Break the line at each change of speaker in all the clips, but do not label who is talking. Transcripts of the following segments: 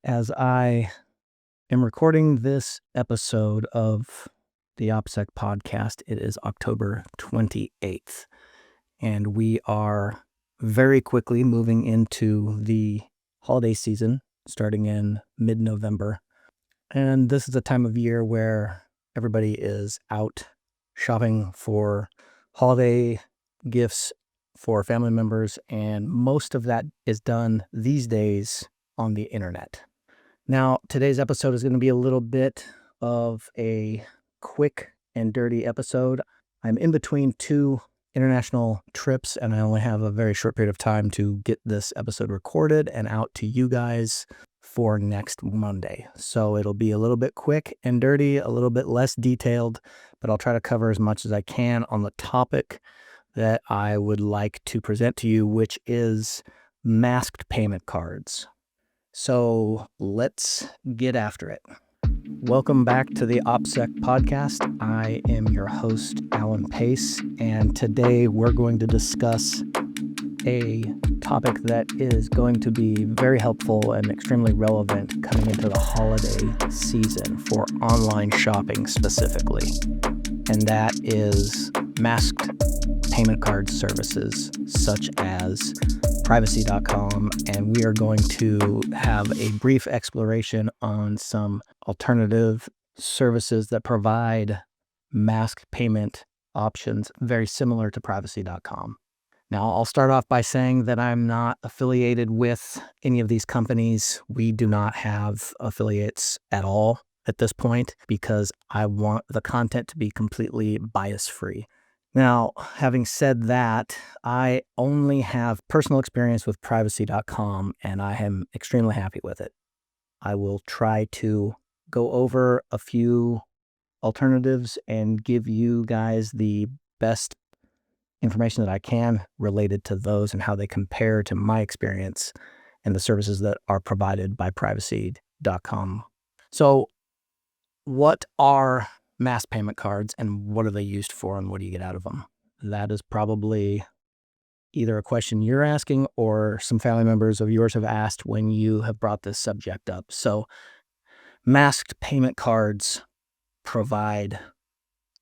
As I am recording this episode of the OPSEC Podcast, it is October 28th, and we are very quickly moving into the holiday season starting in mid-November. And this is a time of year where everybody is out shopping for holiday gifts for family members, and most of that is done these days on the internet. Now, today's episode is going to be a little bit of a quick and dirty episode. I'm in between two international trips, and I only have a very short period of time to get this episode recorded and out to you guys for next Monday. So it'll be a little bit quick and dirty, a little bit less detailed, but I'll try to cover as much as I can on the topic that I would like to present to you, which is masked payment cards. So let's get after it. Welcome back to the OPSEC Podcast. I am your host, Alan Pace, and today we're going to discuss a topic that is going to be very helpful and extremely relevant coming into the holiday season for online shopping specifically, and that is masked payment card services such as privacy.com, and we are going to have a brief exploration on some alternative services that provide masked payment options very similar to privacy.com. Now, I'll start off by saying that I'm not affiliated with any of these companies. We do not have affiliates at all at this point because I want the content to be completely bias-free. Now, having said that, I only have personal experience with privacy.com, and I am extremely happy with it. I will try to go over a few alternatives and give you guys the best information that I can related to those and how they compare to my experience and the services that are provided by privacy.com. So, what are mass payment cards and what are they used for and what do you get out of them? That is probably either a question you're asking or some family members of yours have asked when you have brought this subject up. So masked payment cards provide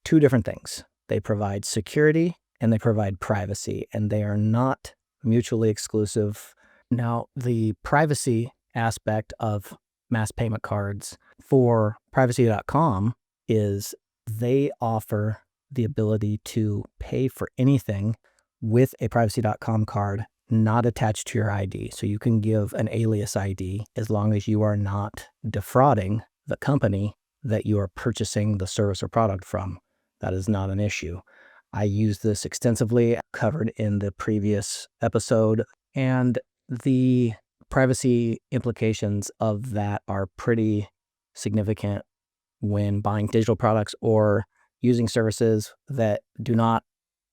two different things. They provide security and they provide privacy, and they are not mutually exclusive. Now, the privacy aspect of mass payment cards for privacy.com is they offer the ability to pay for anything with a privacy.com card not attached to your ID. So you can give an alias ID as long as you are not defrauding the company that you are purchasing the service or product from. That is not an issue. I use this extensively, covered in the previous episode, and the privacy implications of that are pretty significant when buying digital products or using services that do not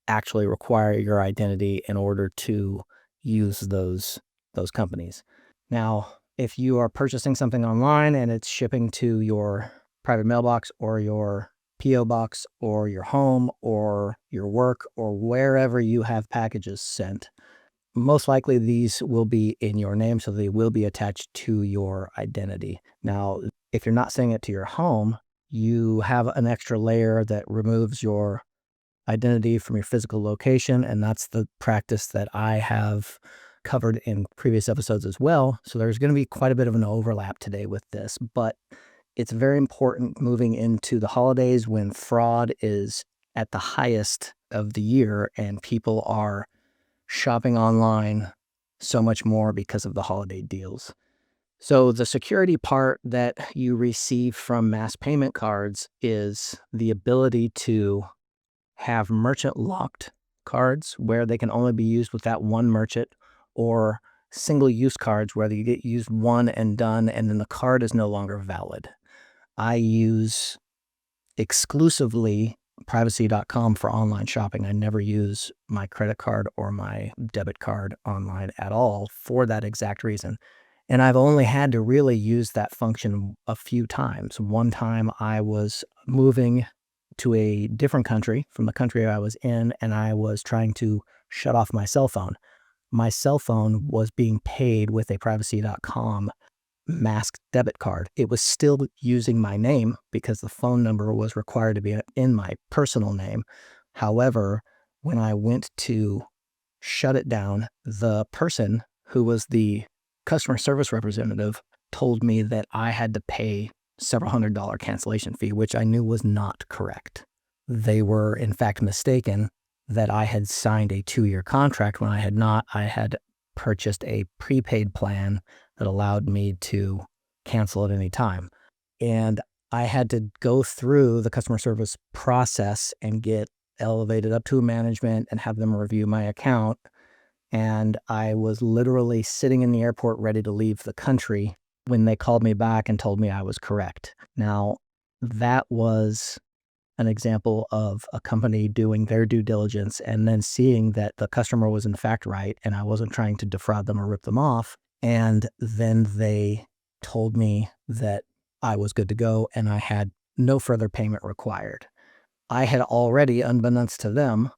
actually require your identity in order to use those companies. Now, if you are purchasing something online and it's shipping to your private mailbox or your P.O. box or your home or your work or wherever you have packages sent, most likely these will be in your name, so they will be attached to your identity. Now, if you're not sending it to your home, you have an extra layer that removes your identity from your physical location, and that's the practice that I have covered in previous episodes as well. So there's going to be quite a bit of an overlap today with this, but it's very important moving into the holidays when fraud is at the highest of the year and people are shopping online so much more because of the holiday deals. So the security part that you receive from mass payment cards is the ability to have merchant locked cards where they can only be used with that one merchant, or single use cards where you get used one and done and then the card is no longer valid. I use exclusively privacy.com for online shopping. I never use my credit card or my debit card online at all for that exact reason. And I've only had to really use that function a few times. One time I was moving to a different country from the country I was in, and I was trying to shut off my cell phone. My cell phone was being paid with a privacy.com masked debit card. It was still using my name because the phone number was required to be in my personal name. However, when I went to shut it down, the person who was the customer service representative told me that I had to pay several $100 cancellation fee, which I knew was not correct. They were, in fact, mistaken that I had signed a 2-year contract when I had not. I had purchased a prepaid plan that allowed me to cancel at any time. And I had to go through the customer service process and get elevated up to management and have them review my account. And I was literally sitting in the airport ready to leave the country when they called me back and told me I was correct. Now, that was an example of a company doing their due diligence and then seeing that the customer was in fact right and I wasn't trying to defraud them or rip them off. And then they told me that I was good to go and I had no further payment required. I had already, unbeknownst to them,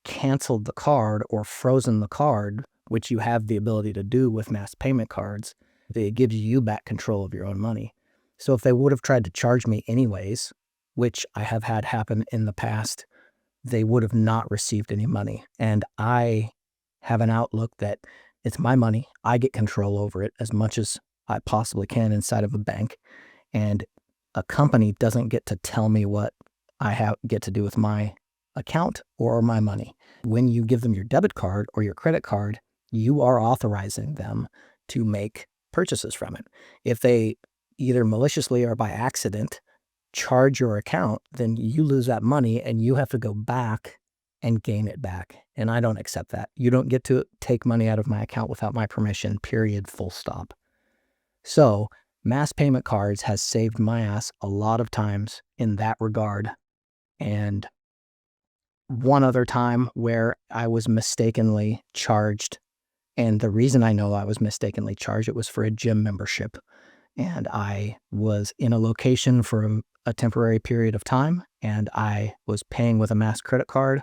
canceled the card or frozen the card, which you have the ability to do with mass payment cards. It gives you back control of your own money. So if they would have tried to charge me anyways, which I have had happen in the past, they would have not received any money. And I have an outlook that it's my money. I get control over it as much as I possibly can inside of a bank. And a company doesn't get to tell me what I get to do with my account or my money. When you give them your debit card or your credit card, you are authorizing them to make purchases from it. If they either maliciously or by accident charge your account, then you lose that money and you have to go back and gain it back. And I don't accept that. You don't get to take money out of my account without my permission, period, full stop. So mass payment cards has saved my ass a lot of times in that regard. And one other time where I was mistakenly charged, and the reason I know I was mistakenly charged, it was for a gym membership. And I was in a location for a temporary period of time, and I was paying with a mass credit card.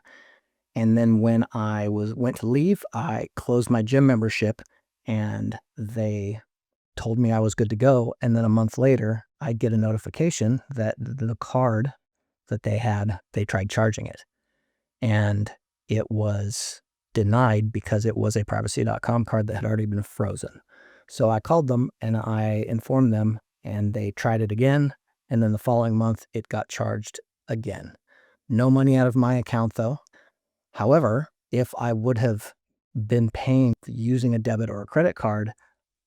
And then when I went to leave, I closed my gym membership, and they told me I was good to go. And then a month later, I get a notification that the card that they had, they tried charging it. And it was denied because it was a privacy.com card that had already been frozen. So I called them and I informed them, and they tried it again. And then the following month, it got charged again. No money out of my account, though. However, if I would have been paying using a debit or a credit card,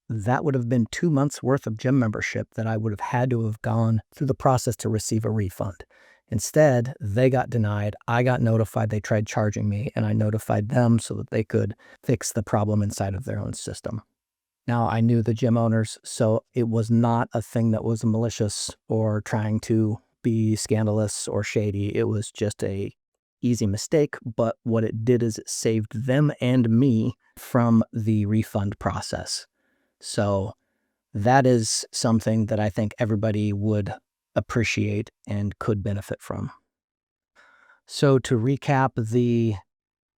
that would have been 2 months worth of gym membership that I would have had to have gone through the process to receive a refund. Instead, they got denied. I got notified they tried charging me, and I notified them so that they could fix the problem inside of their own system. Now, I knew the gym owners, so it was not a thing that was malicious or trying to be scandalous or shady. It was just a easy mistake, but what it did is it saved them and me from the refund process. So that is something that I think everybody would appreciate and could benefit from. So to recap, the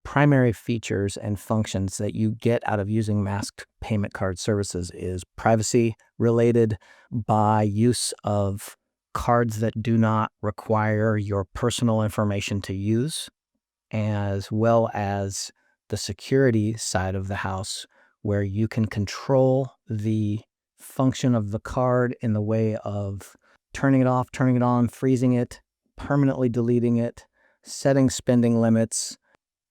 primary features and functions that you get out of using masked payment card services is privacy related by use of cards that do not require your personal information to use, as well as the security side of the house, where you can control the function of the card in the way of turning it off, turning it on, freezing it, permanently deleting it, setting spending limits,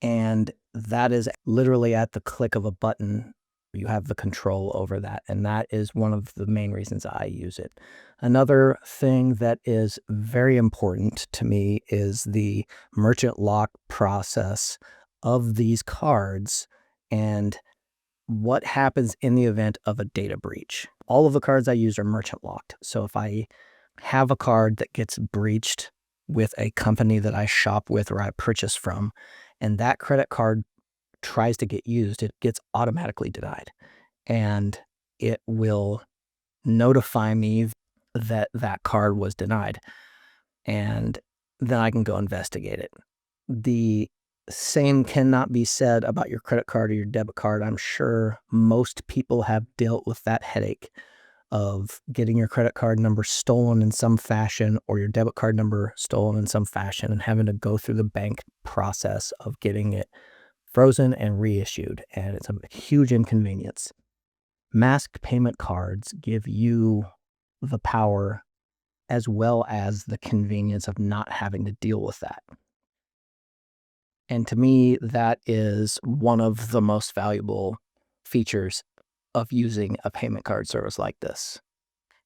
and that is literally at the click of a button. You have the control over that, and that is one of the main reasons I use it. Another thing that is very important to me is the merchant lock process of these cards and what happens in the event of a data breach. All of the cards I use are merchant locked. So if I have a card that gets breached with a company that I shop with or I purchase from, and that credit card tries to get used, it gets automatically denied. And it will notify me that that card was denied. And then I can go investigate it. The same cannot be said about your credit card or your debit card. I'm sure most people have dealt with that headache of getting your credit card number stolen in some fashion or your debit card number stolen in some fashion and having to go through the bank process of getting it frozen and reissued. And it's a huge inconvenience. Masked payment cards give you the power as well as the convenience of not having to deal with that. And to me, that is one of the most valuable features of using a payment card service like this.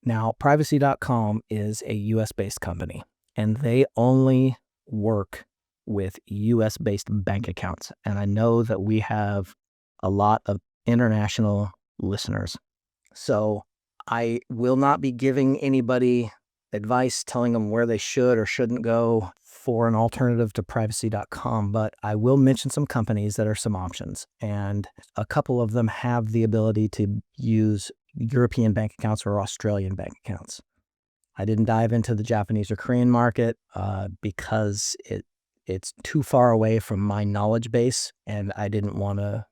Now, privacy.com is a US-based company, and they only work with US-based bank accounts. And I know that we have a lot of international listeners. So I will not be giving anybody advice telling them where they should or shouldn't go for an alternative to privacy.com, but I will mention some companies that are some options. And a couple of them have the ability to use European bank accounts or Australian bank accounts. I didn't dive into the Japanese or Korean market because it's too far away from my knowledge base, and I didn't want to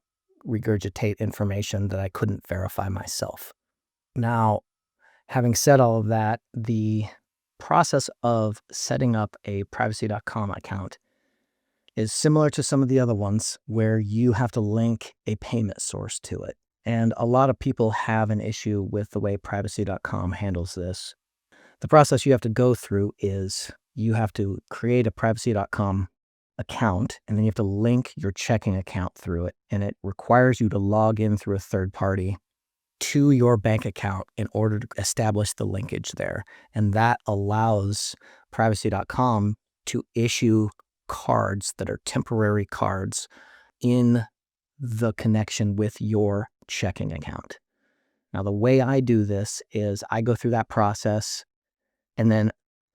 regurgitate information that I couldn't verify myself. Now, having said all of that, the process of setting up a privacy.com account is similar to some of the other ones where you have to link a payment source to it. And a lot of people have an issue with the way privacy.com handles this. The process you have to go through is you have to create a privacy.com account, and then you have to link your checking account through it. And it requires you to log in through a third party to your bank account in order to establish the linkage there. And that allows privacy.com to issue cards that are temporary cards in the connection with your checking account. Now, the way I do this is I go through that process and then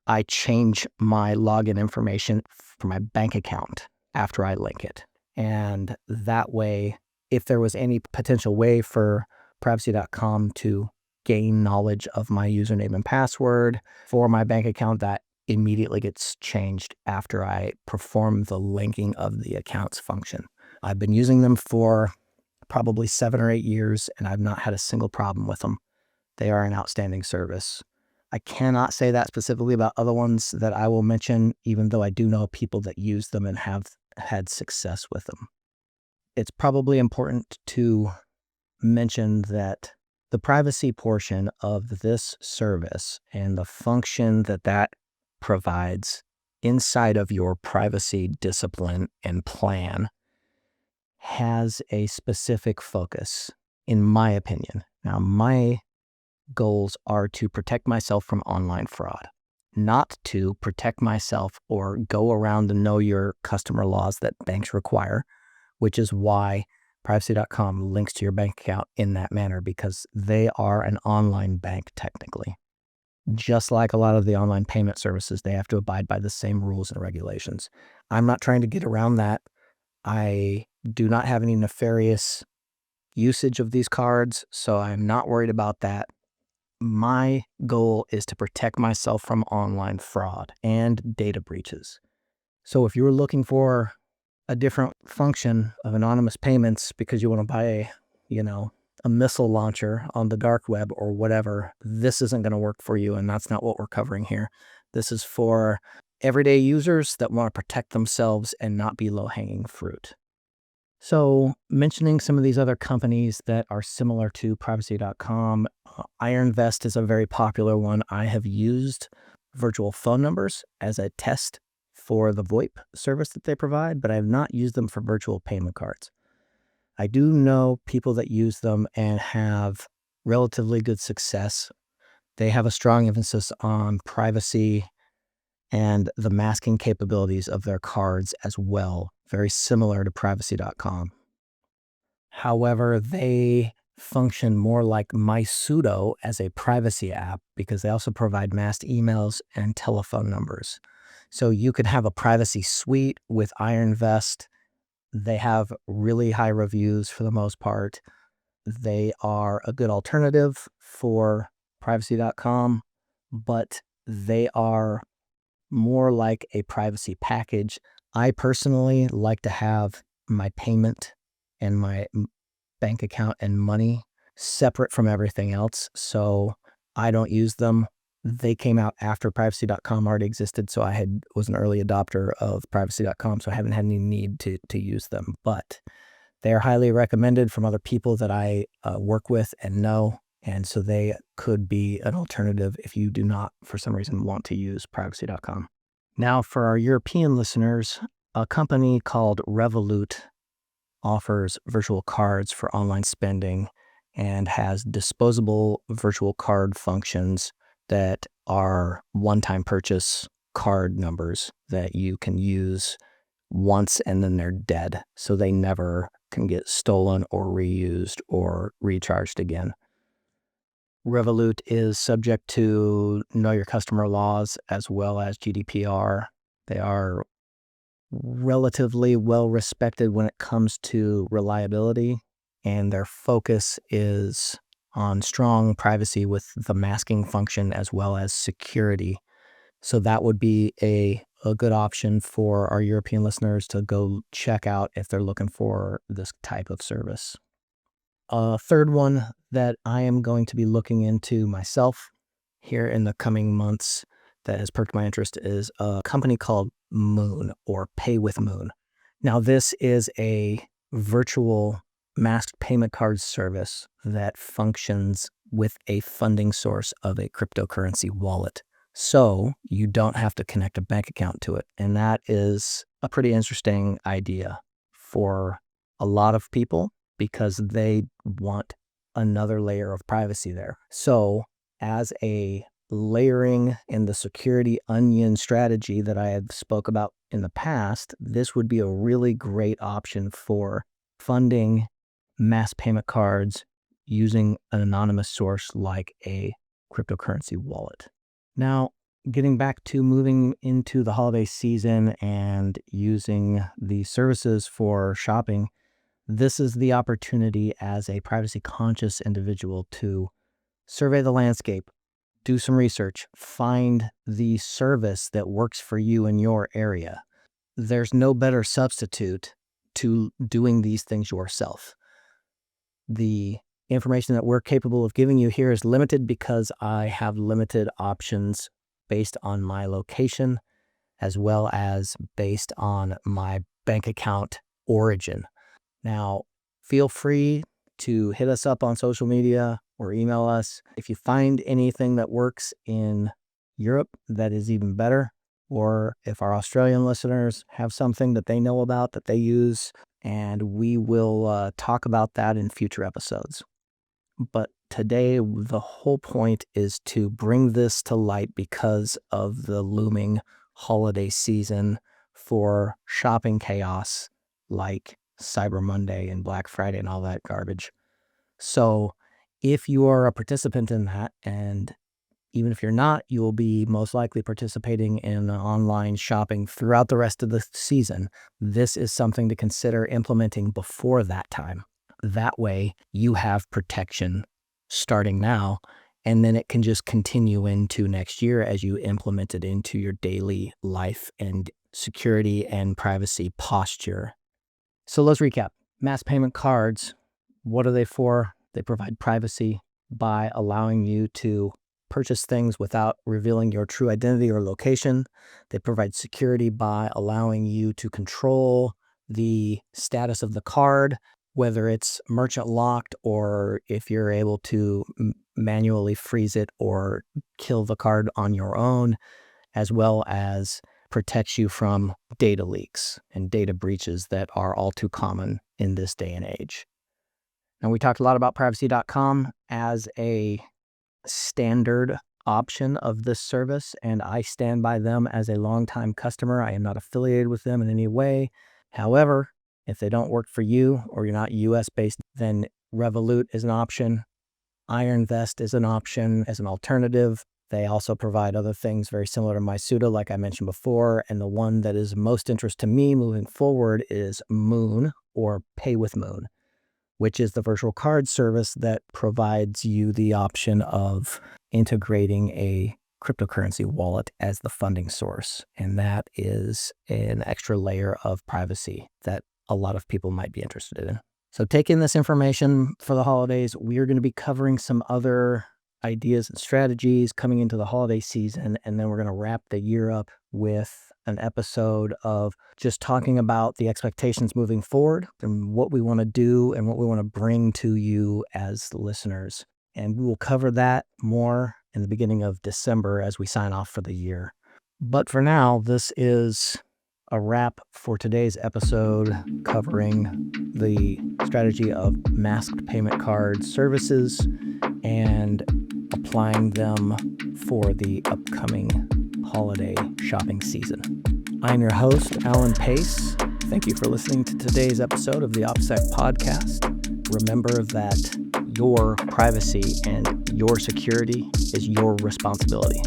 I change my login information for my bank account after I link it. And that way, if there was any potential way for privacy.com to gain knowledge of my username and password for my bank account, that immediately gets changed after I perform the linking of the accounts function. I've been using them for probably 7 or 8 years, and I've not had a single problem with them. They are an outstanding service. I cannot say that specifically about other ones that I will mention, even though I do know people that use them and have had success with them. It's probably important to mention that the privacy portion of this service and the function that provides inside of your privacy discipline and plan has a specific focus, in my opinion. Now, my goals are to protect myself from online fraud, not to protect myself or go around the know your customer laws that banks require, which is why privacy.com links to your bank account in that manner, because they are an online bank technically. Just like a lot of the online payment services, they have to abide by the same rules and regulations. I'm not trying to get around that. I do not have any nefarious usage of these cards, so I'm not worried about that. My goal is to protect myself from online fraud and data breaches. So if you're looking for a different function of anonymous payments because you want to buy a missile launcher on the dark web or whatever, this isn't going to work for you, and that's not what we're covering here. This is for everyday users that want to protect themselves and not be low-hanging fruit. So mentioning some of these other companies that are similar to privacy.com, IronVest is a very popular one. I have used virtual phone numbers as a test for the VoIP service that they provide, but I have not used them for virtual payment cards. I do know people that use them and have relatively good success. They have a strong emphasis on privacy and the masking capabilities of their cards as well, very similar to privacy.com. However, they function more like MySudo as a privacy app because they also provide masked emails and telephone numbers. So you could have a privacy suite with IronVest. They have really high reviews for the most part. They are a good alternative for privacy.com, but they are more like a privacy package. I personally like to have my payment and my bank account and money separate from everything else. So I don't use them. They came out after privacy.com already existed, so I was an early adopter of privacy.com, so I haven't had any need to use them. But they are highly recommended from other people that I work with and know, and so they could be an alternative if you do not, for some reason, want to use privacy.com. Now, for our European listeners, a company called Revolut offers virtual cards for online spending and has disposable virtual card functions that are one-time purchase card numbers that you can use once and then they're dead. So they never can get stolen or reused or recharged again. Revolut is subject to Know Your Customer laws as well as GDPR. They are relatively well respected when it comes to reliability, and their focus is on strong privacy with the masking function as well as security. So that would be a good option for our European listeners to go check out if they're looking for this type of service. A third one that I am going to be looking into myself here in the coming months that has perked my interest is a company called Moon or PayWithMoon. Now, this is a virtual masked payment card service that functions with a funding source of a cryptocurrency wallet. So you don't have to connect a bank account to it. And that is a pretty interesting idea for a lot of people because they want another layer of privacy there. So as a layering in the security onion strategy that I have spoke about in the past, this would be a really great option for funding mass payment cards using an anonymous source like a cryptocurrency wallet. Now, getting back to moving into the holiday season and using the services for shopping, this is the opportunity as a privacy conscious individual to survey the landscape, do some research, find the service that works for you in your area. There's no better substitute to doing these things yourself. The information that we're capable of giving you here is limited because I have limited options based on my location as well as based on my bank account origin. Now, feel free to hit us up on social media or email us. If you find anything that works in Europe, that is even better. Or if our Australian listeners have something that they know about that they use, and we will talk about that in future episodes. But today, the whole point is to bring this to light because of the looming holiday season for shopping chaos like Cyber Monday and Black Friday and all that garbage. So if you are a participant in that, and even if you're not, you will be most likely participating in online shopping throughout the rest of the season. This is something to consider implementing before that time. That way you have protection starting now, and then it can just continue into next year as you implement it into your daily life and security and privacy posture. So let's recap. Mass payment cards, what are they for? They provide privacy by allowing you to purchase things without revealing your true identity or location. They provide security by allowing you to control the status of the card, whether it's merchant locked or if you're able to manually freeze it or kill the card on your own, as well as protects you from data leaks and data breaches that are all too common in this day and age. Now, we talked a lot about privacy.com as a standard option of this service, and I stand by them as a longtime customer. I am not affiliated with them in any way. However, if they don't work for you or you're not US based, then Revolut is an option. IronVest is an option as an alternative. They also provide other things very similar to MySuda, like I mentioned before. And the one that is most interest to me moving forward is Moon or PayWithMoon, which is the virtual card service that provides you the option of integrating a cryptocurrency wallet as the funding source. And that is an extra layer of privacy that a lot of people might be interested in. So take in this information for the holidays. We are going to be covering some other ideas and strategies coming into the holiday season. And then we're going to wrap the year up with an episode of just talking about the expectations moving forward and what we want to do and what we want to bring to you as listeners. And we will cover that more in the beginning of December as we sign off for the year. But for now, this is a wrap for today's episode covering the strategy of masked payment card services and applying them for the upcoming holiday shopping season. I'm your host, Alan Pace. Thank you for listening to today's episode of the OPSEC Podcast. Remember that your privacy and your security is your responsibility.